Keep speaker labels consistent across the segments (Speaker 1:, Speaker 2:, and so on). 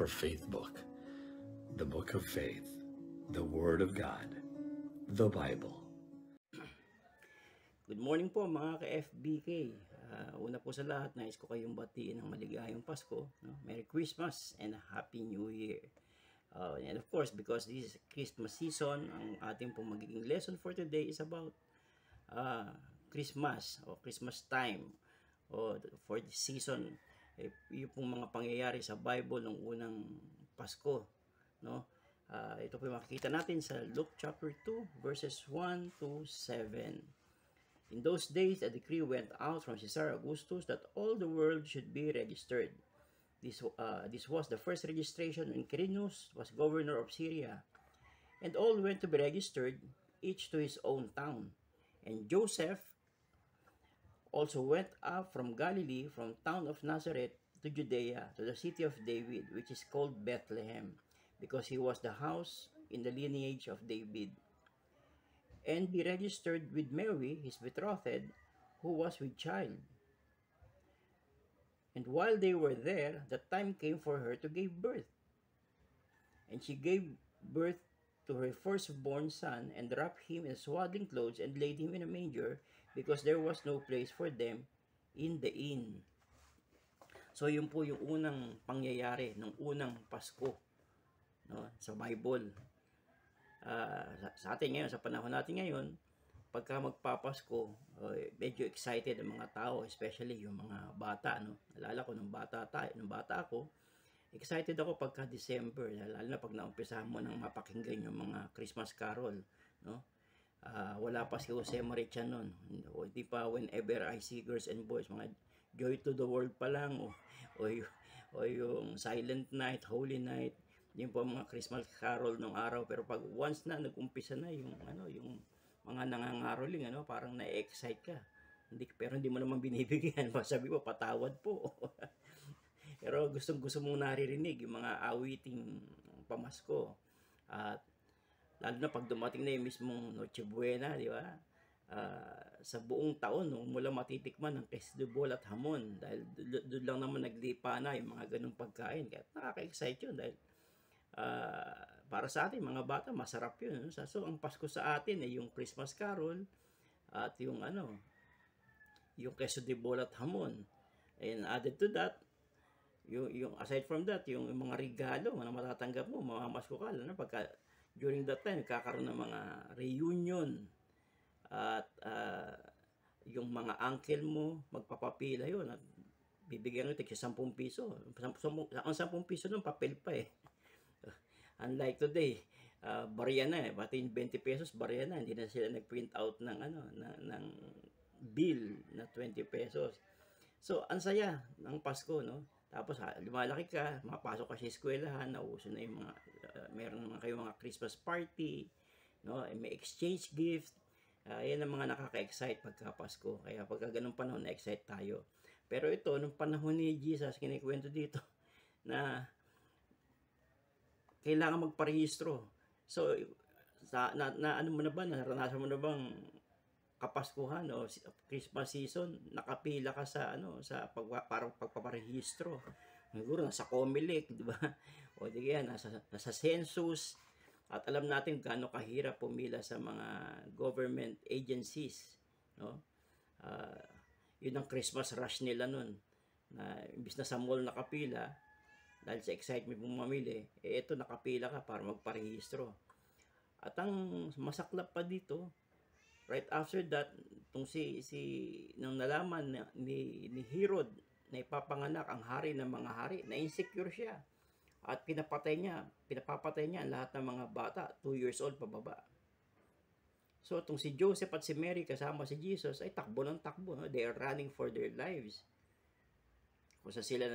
Speaker 1: for Faith Book, the Book of Faith, the Word of God, the Bible.
Speaker 2: Good morning po mga ka-FBK. Una po sa lahat, nais ko kayong batiin ng maligayang Pasko. No? Merry Christmas and Happy New Year. And of course, because this is Christmas season, ang ating pong magiging lesson for today is about Christmas o Christmas time o for this season. Yung pong mga pangyayari sa Bible ng unang Pasko. No? Ito po yung makikita natin sa Luke chapter 2 verses 1 to 7. In those days, a decree went out from Caesar Augustus that all the world should be registered. This was the first registration when Quirinius was governor of Syria. And all went to be registered, each to his own town. And Joseph also went up from Galilee, from town of Nazareth to Judea, to the city of David, which is called Bethlehem, because he was the house in the lineage of David. And be registered with Mary, his betrothed, who was with child. And while they were there, the time came for her to give birth. And she gave birth to her firstborn son, and wrapped him in swaddling clothes, and laid him in a manger, because there was no place for them in the inn. So yun po yung unang pangyayari ng unang Pasko, no, sa Bible. Sa atin ngayon, sa panahon natin ngayon, pagka magpapasko, medyo excited ang mga tao, especially yung mga bata, no? Nalala ko nung bata ako, excited ako pagka December, lalo na pag naumpisahan mo nang mapakinggan yung mga Christmas carol, no? Wala pa si Jose Marichan noon. Hindi pa Whenever I See Girls and Boys, mga Joy to the World pa lang, o yung Silent Night, Holy Night, yung po mga Christmas carol ng araw. Pero pag once na nag-umpisa na yung yung mga nangangaroling, parang na-excite ka. Pero hindi mo naman binibigyan. Sabi mo, patawad po. Pero gusto mong naririnig yung mga awiting pamasko. At lalo na pag dumating na yung mismong Noche Buena, di ba? Sa buong taon, mula matitikman ng quesadilla at hamon. Dahil doon lang naman naglipa na yung mga ganung pagkain. Kaya nakaka-excite yun dahil para sa atin mga bata masarap yun. So ang Pasko sa atin ay yung Christmas carol at yung yung quesadilla at hamon. And added to that, yung aside from that, yung mga regalo na matatanggap mo, mamamasko ka lalo pagka during that time kakaroon ng mga reunion at yung mga uncle mo magpapapila yun at bibigyan mo tig 10 piso. Ang 10 piso nun papel pa eh. Unlike today, barya na eh. Pati 20 pesos, barya na. Hindi na sila nag-print out ng ng bill na 20 pesos. So, ang saya ng Pasko, no? Tapos, lumalaki ka, mapasok ka sa eskwelahan, nauso na yung mga, meron naman kayo mga Christmas party, no? May exchange gift. Yan ang mga nakaka-excite pagka Pasko. Kaya pagka ganung panahon, na-excite tayo. Pero ito, nung panahon ni Jesus, kinikwento dito, na kailangan magparehistro. So, ano mo na ba, naranasan mo na bang Kapaskuhan o Christmas season, nakapila ka sa para pagpaparehistro. Siguro nasa Comelec, di ba? O di kaya nasa census. At alam natin gaano kahirap pumila sa mga government agencies, no? Yun ang Christmas rush nila nun. Na imbis na sa mall nakapila, dahil sa excitement mong mamili, ito nakapila ka para magparehistro. At ang masaklap pa dito, right after that, nung nalaman ni Herod na ipapanganak ang hari ng mga hari, na-insecure siya. At pinapapatay niya ang lahat ng mga bata, 2 years old pababa. So, itong si Joseph at si Mary kasama si Jesus ay takbo ng takbo. No? They are running for their lives. Kung sa sila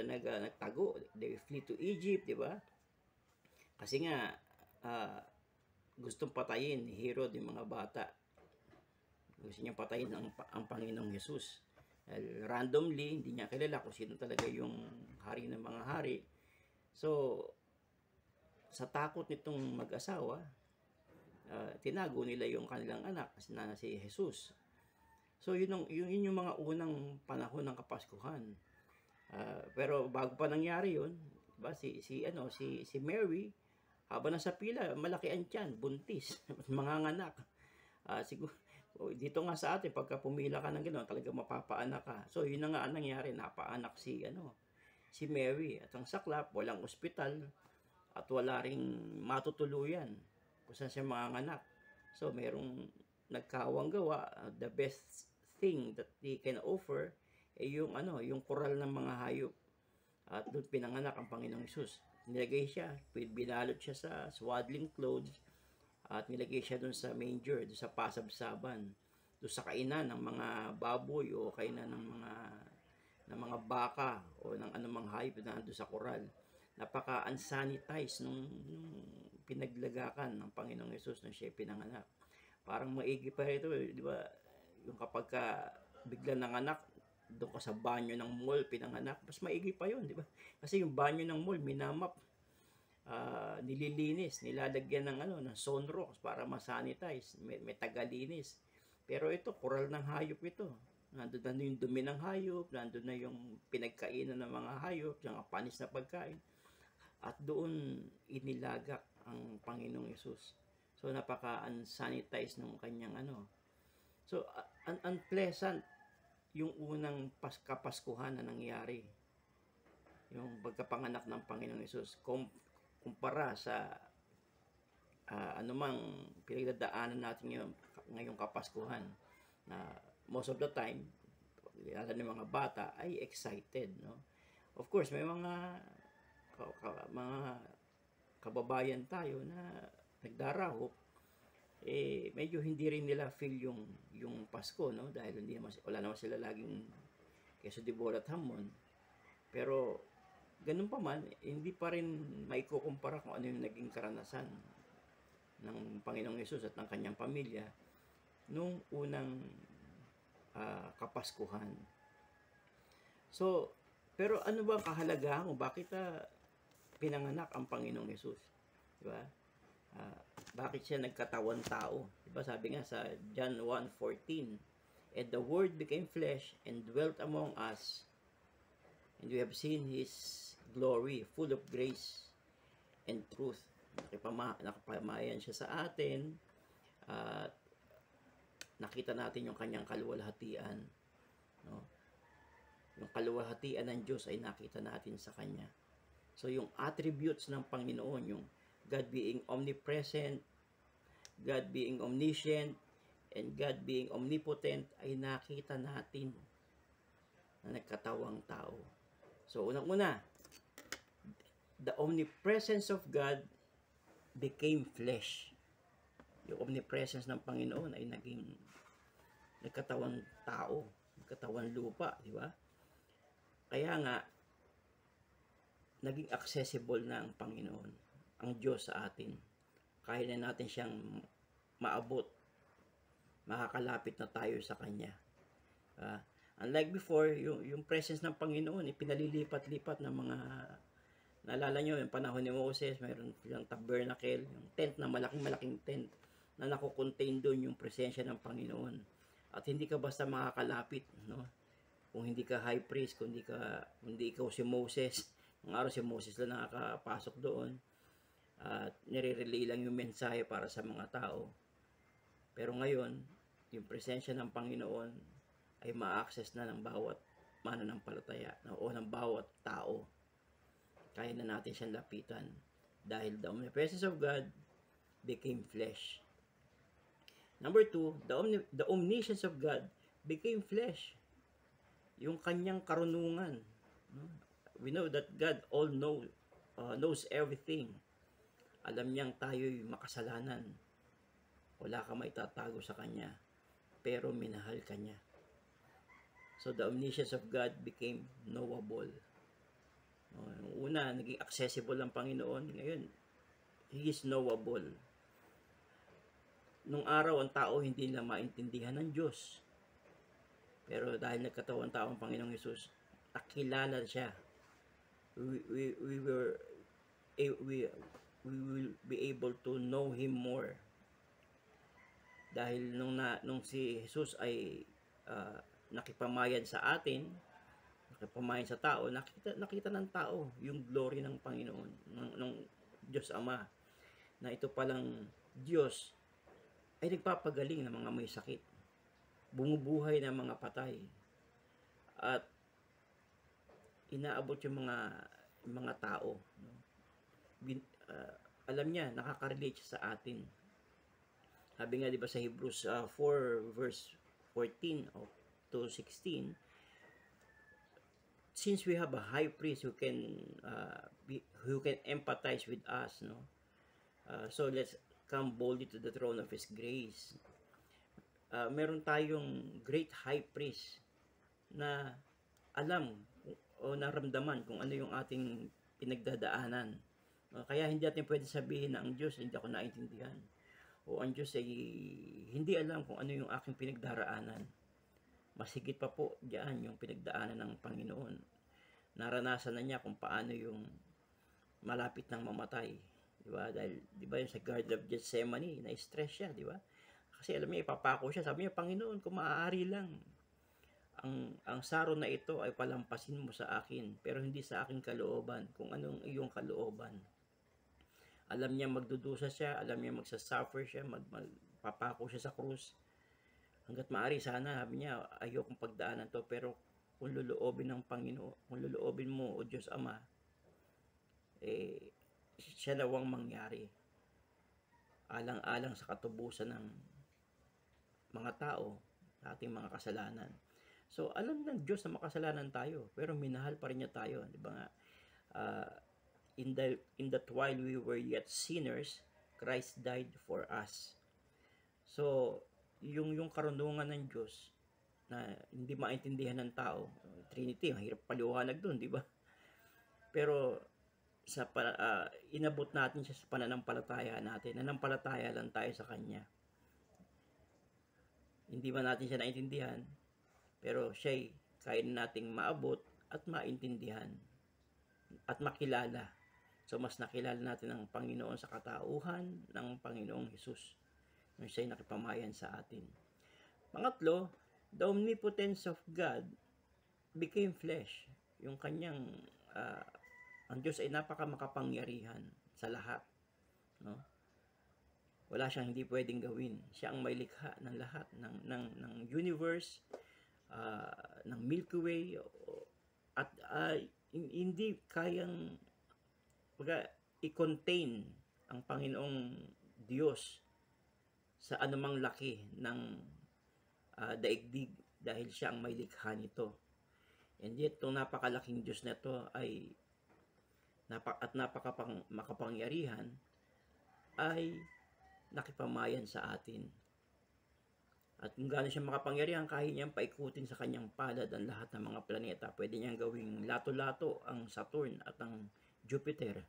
Speaker 2: nagtago, they flee to Egypt, di ba? Kasi nga, gustong patayin ni Herod yung mga bata. Gusto niyang patayin ang Panginoong Jesus. Randomly, hindi niya kilala kung sino talaga yung hari ng mga hari. So, sa takot nitong mag-asawa, tinago nila yung kanilang anak na si Jesus. So yun yung mga unang panahon ng Kapaskuhan. Pero bago pa nangyari yun, Diba? Si Mary, habang nasa pila, malaki ang tiyan, buntis, manganganak. Siguro, dito nga sa atin, pagka pumila ka ng gano'n, talaga mapapaanak ka. So, yun na nga ang nangyari, napaanak si Mary. At ang saklap, walang ospital, at wala ring matutuluyan kung saan siya manganganak. So, merong nagkawang gawa, the best thing that they can offer, yung koral ng mga hayop. At doon pinanganak ang Panginoong Hesus. Nilagay siya, binalot siya sa swaddling clothes, at nilagay siya doon sa manger, doon sa pasabsaban, doon sa kainan ng mga baboy o kainan ng mga baka o ng anumang hayop na doon sa koral. Napaka-unsanitized nung pinaglagakan ng Panginoong Hesus nung siya pinanganak. Parang maigi pa ito, di ba? Yung kapag bigla nanganak, doon ka sa banyo ng mall, pinanganak, mas maigi pa yun, di ba? Kasi yung banyo ng mall, minamap, nililinis, nilalagyan ng sunrocks para masanitize, may tagalinis. Pero ito, koral ng hayop ito. Nandun na yung dumi ng hayop, nandun na yung pinagkainan ng mga hayop, yung panis na pagkain. At doon inilagak ang Panginoong Hesus. So, napaka-unsanitized ng kanyang So, unpleasant yung unang kapaskuhan na nangyari. Yung pagkapanganak ng Panginoong Hesus. Kumpara sa anumang pinagdadaanan natin ngayong kapaskuhan. Na most of the time, lalo ng mga bata ay excited, no? Of course, may mga kababayan tayo na nagdarahop, medyo hindi rin nila feel yung Pasko, no? Dahil wala naman sila laging queso de bola at hamon. Pero ganun pa man, hindi pa rin maikukumpara kung ano yung naging karanasan ng Panginoong Hesus at ng kanyang pamilya nung unang kapaskuhan. So, pero ano ba ang kahalagahan kung bakit pinanganak ang Panginoong Hesus? Diba? Bakit siya nagkatawan tao? Diba? Sabi nga sa John 1:14, "And the Word became flesh and dwelt among us, and we have seen His glory, full of grace and truth." Nakapamayan siya sa atin, at nakita natin yung kanyang kaluwalhatian, no? Yung kaluwalhatian ng Diyos ay nakita natin sa kanya. So, yung attributes ng Panginoon, yung God being omnipresent, God being omniscient, and God being omnipotent, ay nakita natin na nagkatawang tao. So, unang-una, the omnipresence of God became flesh. Yung omnipresence ng Panginoon ay nagkatawang tao, nagkatawang lupa, di ba? Kaya nga, naging accessible na ang Panginoon, ang Diyos sa atin. Kaya na natin siyang maabot. Makakalapit na tayo sa Kanya. Unlike before, yung presence ng Panginoon, pinalilipat-lipat ng mga, naalala nyo, yung panahon ni Moses, mayroon silang tabernacle, yung tent na malaking tent, na nakukontain doon yung presensya ng Panginoon. At hindi ka basta makakalapit, no? Kung hindi ka high priest, kung hindi ikaw si Moses. Ang araw si Moses lang nakakapasok doon at nire-relay lang yung mensahe para sa mga tao. Pero ngayon, yung presensya ng Panginoon ay ma-access na ng bawat mananampalataya o ng bawat tao. Kaya na natin siyang lapitan dahil the presence of God became flesh. Number 2, the omniscience of God became flesh. Yung kanyang karunungan. We know that God all knows everything. Alam niyang tayo'y makasalanan. Wala ka maitatago sa Kanya. Pero minahal ka niya. So the omniscience of God became knowable. Una, naging accessible ang Panginoon. Ngayon, He is knowable. Nung araw, ang tao hindi nila maintindihan ng Diyos. Pero dahil nagkatawang tao ang Panginoong Hesus, nakilala siya. We will be able to know Him more. Dahil nung si Jesus ay nakipamayan sa atin, nakipamayan sa tao, nakita ng tao yung glory ng Panginoon, ng Diyos Ama, na ito palang Diyos ay nagpapagaling ng mga may sakit, bumubuhay ng mga patay, at inaabot yung mga tao. No? Alam niya, nakaka-relate siya sa atin. Sabi nga, di ba sa Hebrews 4 verse 14 to 16, since we have a high priest who can empathize with us, no? So let's come boldly to the throne of His grace. Meron tayong great high priest na alam o naramdaman kung ano yung ating pinagdadaanan. Kaya hindi natin pwede sabihin na ang Diyos hindi ako naintindihan, o ang Diyos ay hindi alam kung ano yung aking pinagdaraanan. Masigit pa po diyan yung pinagdaanan ng Panginoon. Naranasan na niya kung paano yung malapit ng mamatay, di ba? Dahil di ba yung sa Garden of Gethsemane, na-stress siya, di ba? Kasi alam niya, ipapako siya. Sabi niya, Panginoon, kung maaari lang, ang saro na ito ay palampasin mo sa akin, pero hindi sa aking kalooban, kung anong iyong kalooban. Alam niya magdudusa siya, alam niya magsasuffer siya, magpapako siya sa krus. Hanggat maaari, sana, sabi niya, ayokong pagdaanan to, pero kung luluobin ng Panginoon, kung luluobin mo, o Diyos Ama, siya lawang mangyari. Alang-alang sa katubusan ng mga tao, sa ating mga kasalanan. So, alam ng Diyos na makasalanan tayo, pero minahal pa rin niya tayo. Di ba nga, in that while we were yet sinners, Christ died for us. So, yung karunungan ng Diyos na hindi maintindihan ng tao, Trinity, mahirap paliwanag doon, di ba? Pero inabot natin siya sa pananampalataya natin. Nanampalataya lang tayo sa Kanya. Hindi man natin siya naintindihan, pero siya'y kaya nating maabot at maintindihan at makilala. So, mas nakilala natin ang Panginoon sa katauhan ng Panginoong Hesus nung siya'y nakipamayan sa atin. Pangatlo, the omnipotence of God became flesh. Yung kanyang, ang Diyos ay napakamakapangyarihan sa lahat. No? Wala siyang hindi pwedeng gawin. Siya ang may likha ng lahat, ng universe, ng Milky Way, at hindi kayang i-contain ang Panginoong Diyos sa anumang laki ng daigdig, dahil siya ang may likha nito. And yet, itong napakalaking Diyos na ito ay makapangyarihan ay nakipamayan sa atin. At kung gaano siya makapangyarihan, kaya niyang paikutin sa kanyang palad ang lahat ng mga planeta. Pwede niyang gawing lato-lato ang Saturn at ang Jupiter.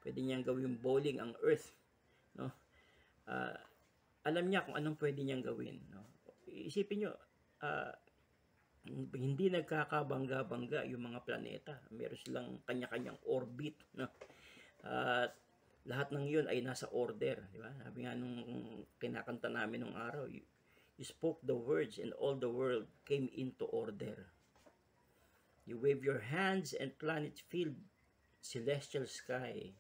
Speaker 2: Pwede niyang gawing bowling ang Earth. No? Alam niya kung anong pwede niyang gawin. No? Isipin niyo, hindi nagkakabangga-bangga yung mga planeta. Meron silang kanya-kanyang orbit. No? Lahat ng yun ay nasa order. Di ba? Sabi nga nung kinakanta namin nung araw, you spoke the words and all the world came into order. You wave your hands and planets filled celestial sky.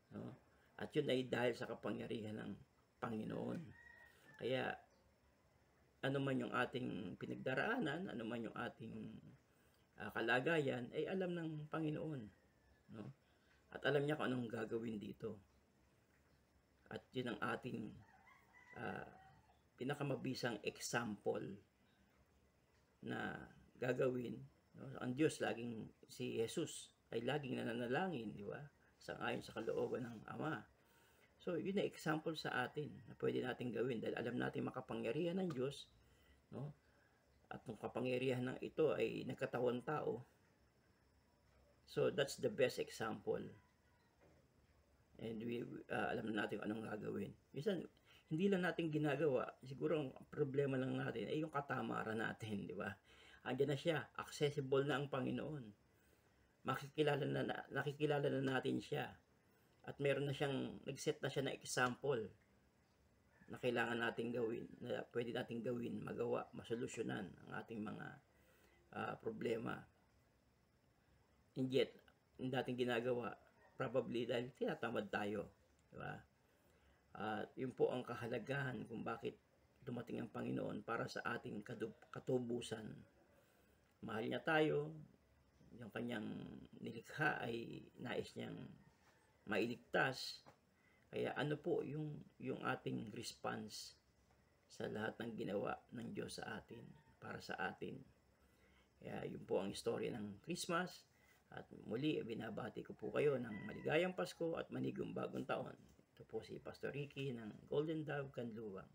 Speaker 2: No? At yun ay dahil sa kapangyarihan ng Panginoon. Kaya, ano man yung ating pinagdaraanan, ano man yung ating kalagayan, ay alam ng Panginoon. No? At alam niya kung anong gagawin dito. At yun ang ating pinakamabisang example na gagawin. No? Ang Diyos, si Jesus, ay laging nananalangin, di ba? Sangayon sa kalooban ng Ama. So, yun na example sa atin na pwede natin gawin dahil alam natin makapangyarihan ng Diyos, no? At nung kapangyarihan ng ito ay nagkatawang tao. So, that's the best example. And alam natin anong gagawin. Minsan, hindi lang natin ginagawa. Siguro ang problema lang natin ay yung katamaran natin, di ba? Andiyan na siya, accessible na ang Panginoon. Nakikilala na natin siya. At meron na siyang, nag-set na siya na example na kailangan natin gawin, na pwede natin gawin, magawa, masolusyonan ang ating mga problema. And yet, yung dating ginagawa, probably dahil tinatamad tayo. Diba? At yun po ang kahalagahan kung bakit dumating ang Panginoon para sa ating katubusan. Mahal niya tayo, yung kanyang nilikha ay nais niyang mailigtas. Kaya ano po yung ating response sa lahat ng ginawa ng Diyos sa atin, para sa atin. Kaya yun po ang istorya ng Christmas. At muli, binabati ko po kayo ng maligayang Pasko at manigong bagong taon. Ito po si Pastor Ricky ng Golden Dove Kanluwang.